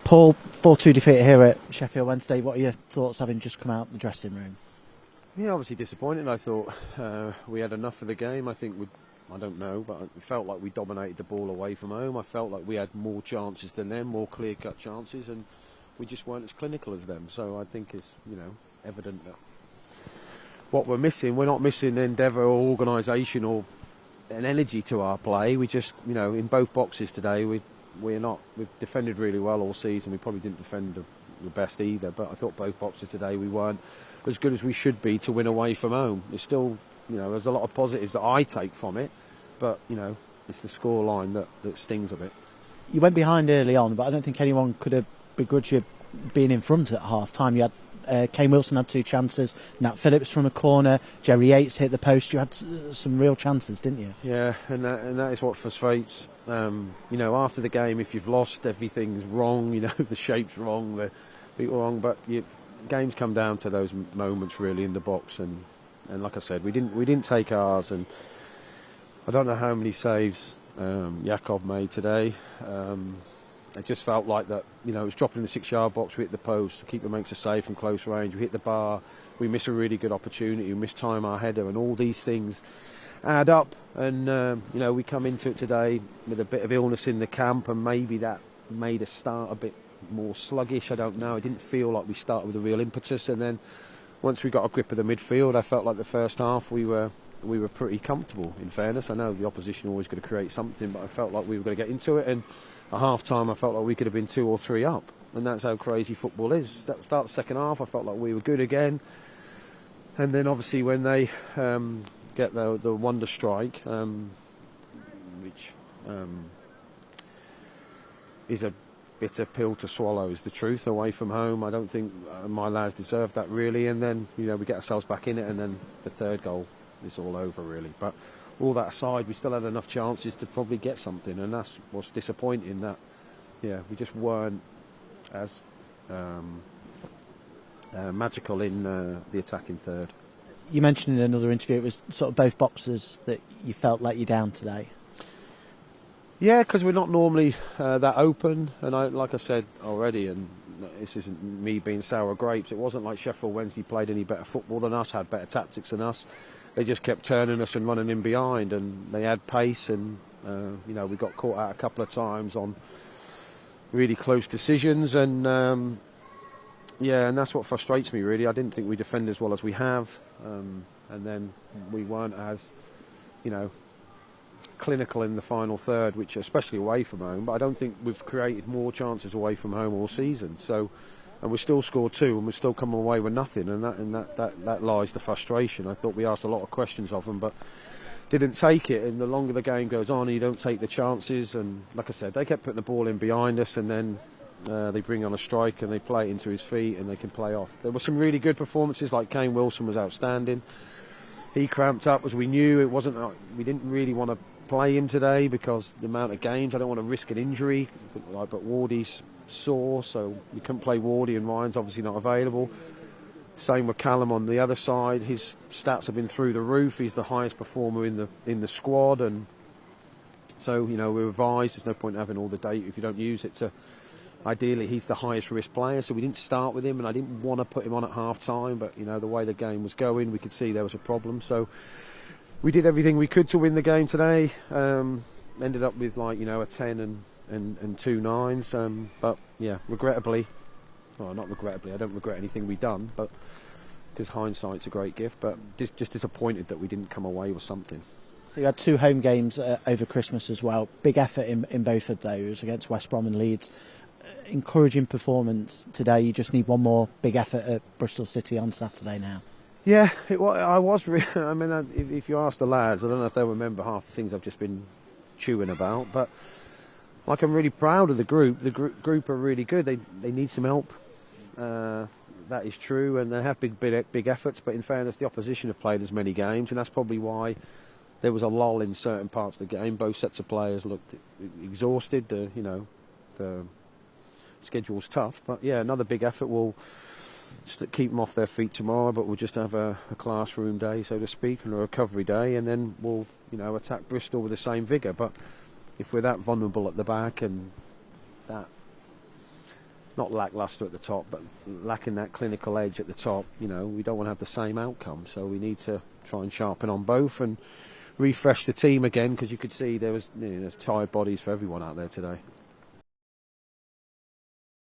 Paul, 4-2 defeat here at Sheffield Wednesday. What are your thoughts having just come out the dressing room? Yeah, obviously disappointed. I thought we had enough for the game. I don't know, but it felt like we dominated the ball away from home. I felt like we had more chances than them, more clear-cut chances, and we just weren't as clinical as them. So I think it's, evident that what we're not missing endeavour or organisation or an energy to our play. We just, in both boxes today, we've defended really well all season. We probably didn't defend the best either, but I thought both boxes today we weren't as good as we should be to win away from home. It's still, there's a lot of positives that I take from it, but, it's the scoreline that stings a bit. You went behind early on, but I don't think anyone could have begrudged you being in front at half-time. You had Kane Wilson had 2 chances, Nat Phillips from a corner, Jerry Yates hit the post. You had some real chances, didn't you? Yeah, and that is what frustrates. After the game, if you've lost, everything's wrong. The shape's wrong, the people wrong. But games come down to those moments really in the box, and like I said, we didn't take ours, and I don't know how many saves Jakov made today. It just felt like that, it was dropping in the 6-yard box, we hit the post, the keeper makes a save from close range, we hit the bar, we miss a really good opportunity, we mistime our header, and all these things add up. And, we come into it today with a bit of illness in the camp, and maybe that made us start a bit more sluggish, I don't know. It didn't feel like we started with a real impetus, and then once we got a grip of the midfield, I felt like the first half we were pretty comfortable, in fairness. I know the opposition always going to create something, but I felt like we were going to get into it, and at half-time I felt like we could have been 2 or 3 up, and that's how crazy football is. At the start of the second half I felt like we were good again, and then obviously when they get the wonder strike, which is a bitter pill to swallow, is the truth, away from home. I don't think my lads deserved that really, and then we get ourselves back in it, and then the third goal, it's all over really. But all that aside, we still had enough chances to probably get something, and that's what's disappointing, that we just weren't as magical in the attacking third. You mentioned in another interview it was sort of both boxes that you felt let you down today. Yeah, because we're not normally that open, and like I said already, and this isn't me being sour grapes, it wasn't like Sheffield Wednesday played any better football than us, had better tactics than us. They just kept turning us and running in behind, and they had pace, and we got caught out a couple of times on really close decisions, and and that's what frustrates me really. I didn't think we defended as well as we have, and then we weren't as clinical in the final third, which especially away from home, but I don't think we've created more chances away from home all season. So, and we still scored 2, and we're still coming away with nothing, and that lies the frustration. I thought we asked a lot of questions of them, but didn't take it. And the longer the game goes on, you don't take the chances. And like I said, they kept putting the ball in behind us, and then they bring on a strike and they play it into his feet, and they can play off. There were some really good performances, like Kane Wilson was outstanding. He cramped up, as we knew. It wasn't. We didn't really want to play him today because the amount of games. I don't want to risk an injury, but Wardy's sore, so we couldn't play Wardy, and Ryan's obviously not available. Same with Callum on the other side. His stats have been through the roof. He's the highest performer in the squad, and so we're advised there's no point having all the data if you don't use it. Ideally, he's the highest risk player, so we didn't start with him, and I didn't want to put him on at half time, but the way the game was going, we could see there was a problem. So we did everything we could to win the game today. Ended up with a 10 and 2 9s. But yeah, regrettably, well, not regrettably, I don't regret anything we've done, but because hindsight's a great gift. But just disappointed that we didn't come away with something. So you had 2 home games over Christmas as well. Big effort in both of those against West Brom and Leeds. Encouraging performance today. You just need one more big effort at Bristol City on Saturday now. Yeah, I was really. I mean, if you ask the lads, I don't know if they'll remember half the things I've just been chewing about, but I'm really proud of the group. The group are really good. They need some help. That is true, and they have big efforts. But in fairness, the opposition have played as many games, and that's probably why there was a lull in certain parts of the game. Both sets of players looked exhausted. The schedule's tough, but yeah, another big effort will keep them off their feet tomorrow, but we'll just have a classroom day, so to speak, and a recovery day, and then we'll attack Bristol with the same vigour. But if we're that vulnerable at the back and that not lacklustre at the top, but lacking that clinical edge at the top. You know, we don't want to have the same outcome, so we need to try and sharpen on both and refresh the team again, because you could see there's tired bodies for everyone out there today.